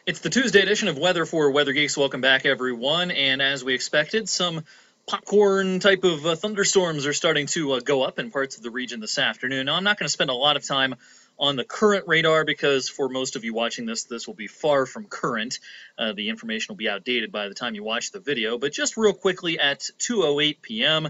It's the Tuesday edition of Weather for Weather Geeks. Welcome back, everyone. And as we expected, some popcorn type of thunderstorms are starting to go up in parts of the region this afternoon. Now, I'm not going to spend a lot of time on the current radar because for most of you watching this, this will be far from current. The information will be outdated by the time you watch the video. But just real quickly at 2:08 p.m.,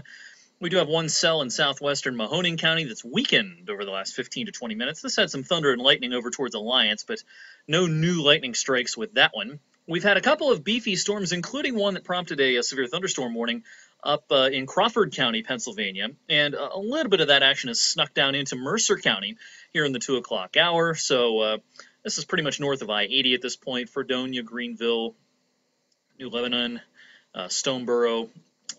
we do have one cell in southwestern Mahoning County that's weakened over the last 15 to 20 minutes. This had some thunder and lightning over towards Alliance, but no new lightning strikes with that one. We've had a couple of beefy storms, including one that prompted a severe thunderstorm warning up in Crawford County, Pennsylvania, and a little bit of that action has snuck down into Mercer County here in the 2 o'clock hour. So this is pretty much north of I-80 at this point. Fredonia, Greenville, New Lebanon, Stoneboro.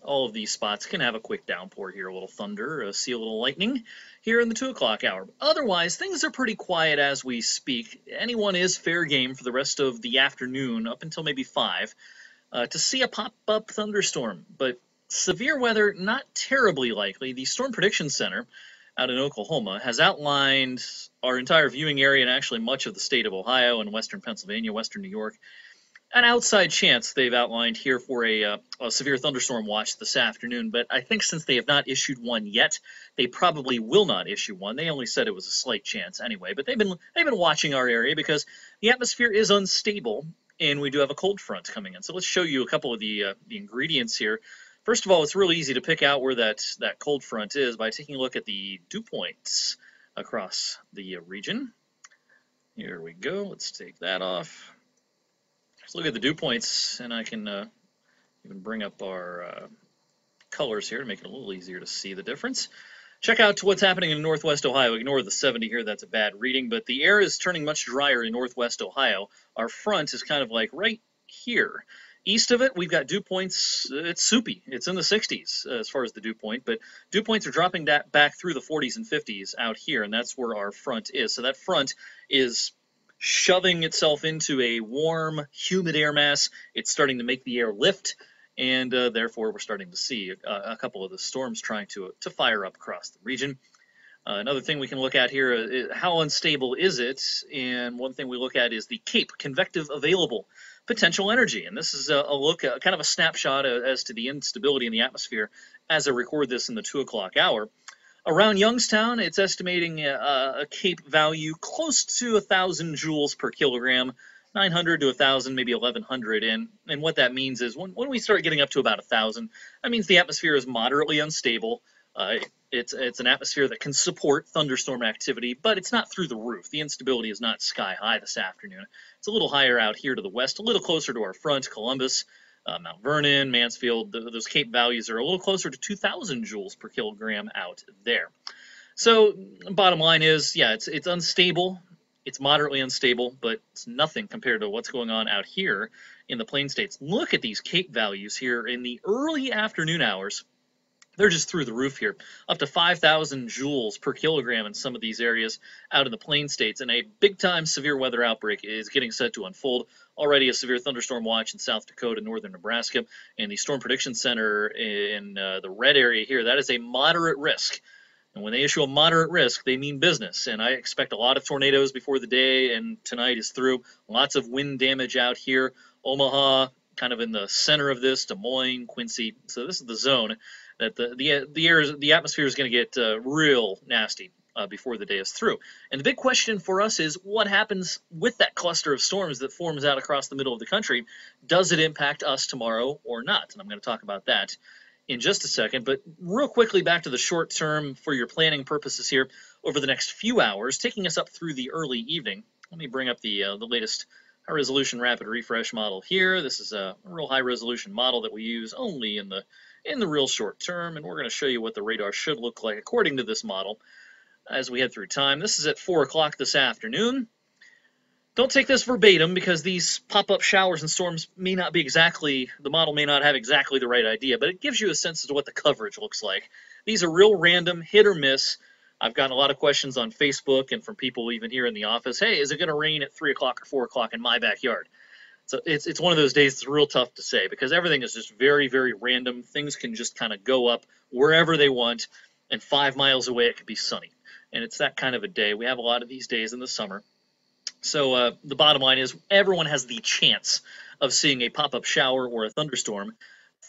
All of these spots can have a quick downpour here, a little thunder, see a little lightning here in the 2 o'clock hour. Otherwise, things are pretty quiet as we speak. Anyone is fair game for the rest of the afternoon, up until maybe 5, to see a pop-up thunderstorm. But severe weather, not terribly likely. The Storm Prediction Center out in Oklahoma has outlined our entire viewing area and actually much of the state of Ohio and western Pennsylvania, western New York. An outside chance they've outlined here for a severe thunderstorm watch this afternoon, but I think since they have not issued one yet, they probably will not issue one. They only said it was a slight chance anyway, but they've been watching our area because the atmosphere is unstable and we do have a cold front coming in. So let's show you a couple of the ingredients here. First of all, it's really easy to pick out where that cold front is by taking a look at the dew points across the region. Here we go. Let's take that off. Let's look at the dew points, and I can even bring up our colors here to make it a little easier to see the difference. Check out what's happening in northwest Ohio. Ignore the 70 here, that's a bad reading, but the air is turning much drier in northwest Ohio. Our front is kind of like right here. East of it, we've got dew points. It's soupy. It's in the 60s as far as the dew point, but dew points are dropping back through the 40s and 50s out here, and that's where our front is. So that front is shoving itself into a warm, humid air mass. It's starting to make the air lift, and therefore we're starting to see a couple of the storms trying to fire up across the region. Another thing we can look at here is how unstable is it, and one thing we look at is the CAPE, convective available potential energy, and this is a look, kind of a snapshot as to the instability in the atmosphere as I record this in the 2 o'clock hour. Around Youngstown, it's estimating a CAPE value close to 1,000 joules per kilogram, 900 to 1,000, maybe 1,100. And what that means is when we start getting up to about 1,000, that means the atmosphere is moderately unstable. It's an atmosphere that can support thunderstorm activity, but it's not through the roof. The instability is not sky high this afternoon. It's a little higher out here to the west, a little closer to our front, Columbus, Mount Vernon, Mansfield. Those CAPE values are a little closer to 2,000 joules per kilogram out there. So bottom line is, yeah, it's unstable. It's moderately unstable, but it's nothing compared to what's going on out here in the Plain States. Look at these CAPE values here in the early afternoon hours. They're just through the roof here, up to 5,000 joules per kilogram in some of these areas out in the Plain States. And a big-time severe weather outbreak is getting set to unfold. Already a severe thunderstorm watch in South Dakota, northern Nebraska, and the Storm Prediction Center in the red area here. That is a moderate risk. And when they issue a moderate risk, they mean business. And I expect a lot of tornadoes before the day, and tonight is through. Lots of wind damage out here. Omaha, kind of in the center of this, Des Moines, Quincy. So this is the zone that the atmosphere is going to get real nasty before the day is through. And the big question for us is what happens with that cluster of storms that forms out across the middle of the country? Does it impact us tomorrow or not? And I'm going to talk about that in just a second. But real quickly, back to the short term for your planning purposes here over the next few hours, taking us up through the early evening. Let me bring up the latest high-resolution rapid refresh model here. This is a real high-resolution model that we use only in the real short term, and we're going to show you what the radar should look like according to this model as we head through time. This is at 4 o'clock this afternoon. Don't take this verbatim because these pop-up showers and storms may not be exactly, the model may not have exactly the right idea, but it gives you a sense as to what the coverage looks like. These are real random, hit or miss. I've gotten a lot of questions on Facebook and from people even here in the office. Hey, is it going to rain at 3 o'clock or 4 o'clock in my backyard? So it's one of those days that's real tough to say because everything is just very, very random. Things can just kind of go up wherever they want, and 5 miles away it could be sunny. And it's that kind of a day. We have a lot of these days in the summer. So the bottom line is everyone has the chance of seeing a pop-up shower or a thunderstorm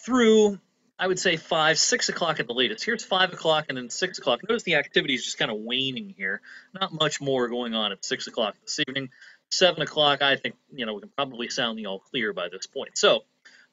through, I would say, 5, 6 o'clock at the latest. Here's 5 o'clock and then 6 o'clock. Notice the activity is just kind of waning here. Not much more going on at 6 o'clock this evening. 7 o'clock, I think, we can probably sound the all clear by this point. So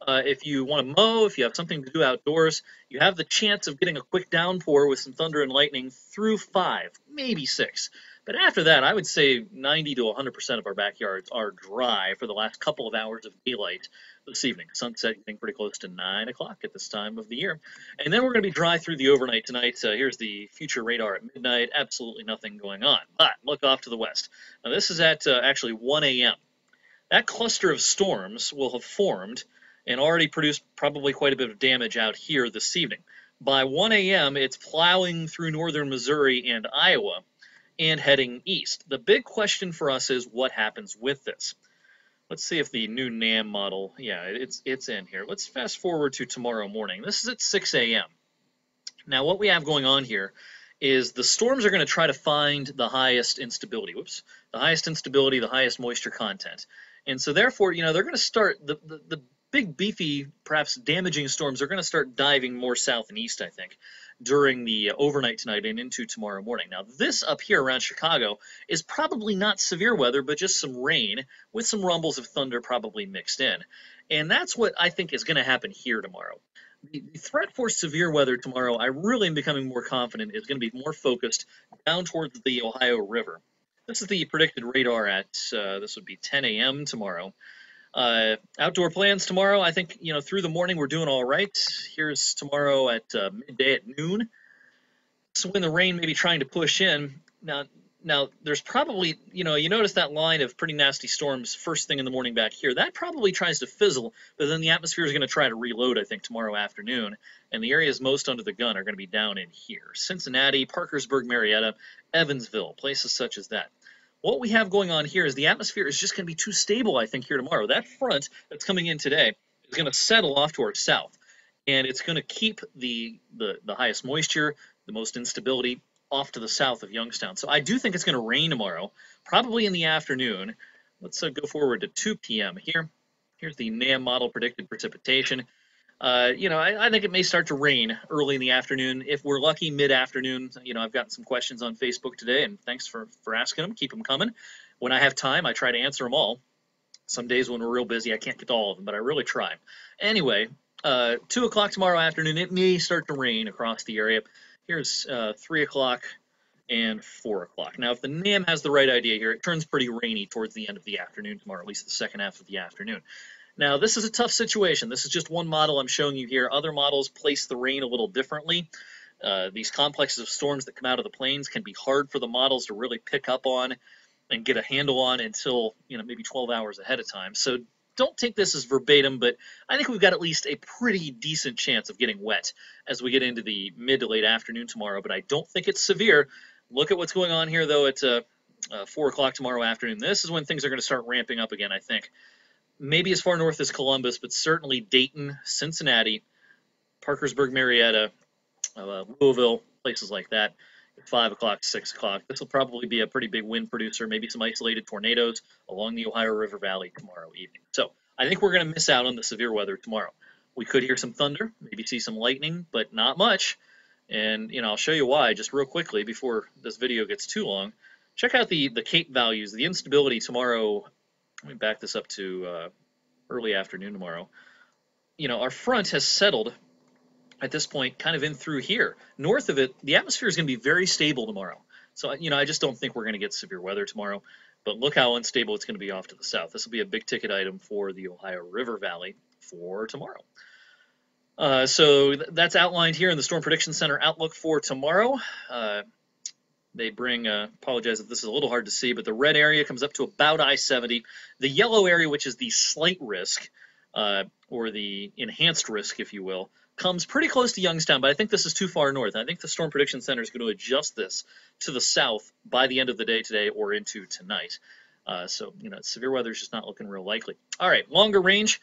if you want to mow, if you have something to do outdoors, you have the chance of getting a quick downpour with some thunder and lightning through 5, maybe 6. But after that, I would say 90 to 100% of our backyards are dry for the last couple of hours of daylight this evening. Sunset getting pretty close to 9 o'clock at this time of the year. And then we're going to be dry through the overnight tonight. Here's the future radar at midnight. Absolutely nothing going on. But look off to the west. Now this is at actually 1 a.m. That cluster of storms will have formed and already produced probably quite a bit of damage out here this evening. By 1 a.m., it's plowing through northern Missouri and Iowa and heading east. The big question for us is what happens with this. Let's see if the new NAM model, yeah, it's in here. Let's fast forward to tomorrow morning. This is at 6 a.m. Now, what we have going on here is the storms are going to try to find the highest instability. The highest instability, the highest moisture content. And so therefore, they're going to start, the big, beefy, perhaps damaging storms are going to start diving more south and east, I think, during the overnight tonight and into tomorrow morning. Now, this up here around Chicago is probably not severe weather, but just some rain with some rumbles of thunder probably mixed in. And that's what I think is going to happen here tomorrow. The threat for severe weather tomorrow, I really am becoming more confident, is going to be more focused down towards the Ohio River. This is the predicted radar at, this would be 10 a.m. tomorrow. Outdoor plans tomorrow, I think, through the morning we're doing all right. Here's tomorrow at midday at noon. So when the rain may be trying to push in. Now there's probably, you notice that line of pretty nasty storms first thing in the morning back here. That probably tries to fizzle, but then the atmosphere is going to try to reload, I think, tomorrow afternoon. And the areas most under the gun are going to be down in here. Cincinnati, Parkersburg, Marietta, Evansville, places such as that. What we have going on here is the atmosphere is just going to be too stable, I think, here tomorrow. That front that's coming in today is going to settle off to our south, and it's going to keep the highest moisture, the most instability, off to the south of Youngstown. So I do think it's going to rain tomorrow, probably in the afternoon. Let's go forward to 2 p.m. here. Here's the NAM model predicted precipitation. I think it may start to rain early in the afternoon. If we're lucky, mid-afternoon. I've gotten some questions on Facebook today, and thanks for asking them. Keep them coming. When I have time, I try to answer them all. Some days when we're real busy, I can't get to all of them, but I really try. Anyway, 2 o'clock tomorrow afternoon, it may start to rain across the area. Here's 3 o'clock and 4 o'clock. Now, if the NAM has the right idea here, it turns pretty rainy towards the end of the afternoon tomorrow, at least the second half of the afternoon. Now, this is a tough situation. This is just one model I'm showing you here. Other models place the rain a little differently. These complexes of storms that come out of the plains can be hard for the models to really pick up on and get a handle on until, maybe 12 hours ahead of time. So don't take this as verbatim, but I think we've got at least a pretty decent chance of getting wet as we get into the mid to late afternoon tomorrow, but I don't think it's severe. Look at what's going on here, though, at 4 o'clock tomorrow afternoon. This is when things are going to start ramping up again, I think. Maybe as far north as Columbus, but certainly Dayton, Cincinnati, Parkersburg, Marietta, Louisville, places like that. At 5 o'clock, 6 o'clock. This will probably be a pretty big wind producer, maybe some isolated tornadoes along the Ohio River Valley tomorrow evening. So I think we're going to miss out on the severe weather tomorrow. We could hear some thunder, maybe see some lightning, but not much. And, I'll show you why just real quickly before this video gets too long. Check out the Cape values, the instability tomorrow. Let me back this up to early afternoon tomorrow. Our front has settled at this point kind of in through here. North of it, the atmosphere is going to be very stable tomorrow. So, I just don't think we're going to get severe weather tomorrow. But look how unstable it's going to be off to the south. This will be a big ticket item for the Ohio River Valley for tomorrow. So that's outlined here in the Storm Prediction Center outlook for tomorrow. They bring, apologize if this is a little hard to see, but the red area comes up to about I-70. The yellow area, which is the slight risk, or the enhanced risk, if you will, comes pretty close to Youngstown, but I think this is too far north. I think the Storm Prediction Center is going to adjust this to the south by the end of the day today or into tonight. So, severe weather is just not looking real likely. All right, longer range.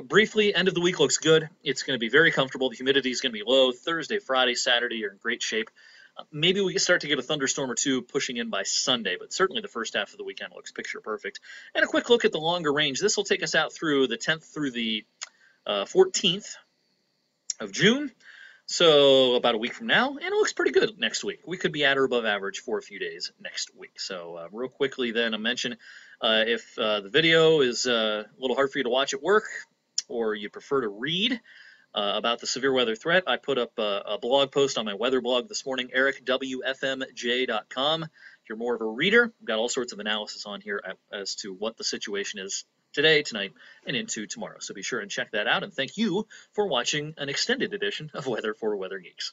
Briefly, end of the week looks good. It's going to be very comfortable. The humidity is going to be low. Thursday, Friday, Saturday are in great shape. Maybe we can start to get a thunderstorm or two pushing in by Sunday, but certainly the first half of the weekend looks picture perfect. And a quick look at the longer range. This will take us out through the 10th through the 14th of June. So about a week from now, and it looks pretty good next week. We could be at or above average for a few days next week. So real quickly then, I mentioned if the video is a little hard for you to watch at work, or you prefer to read about the severe weather threat, I put up a blog post on my weather blog this morning, ericwfmj.com. If you're more of a reader, I've got all sorts of analysis on here as to what the situation is today, tonight, and into tomorrow. So be sure and check that out, and thank you for watching an extended edition of Weather for Weather Geeks.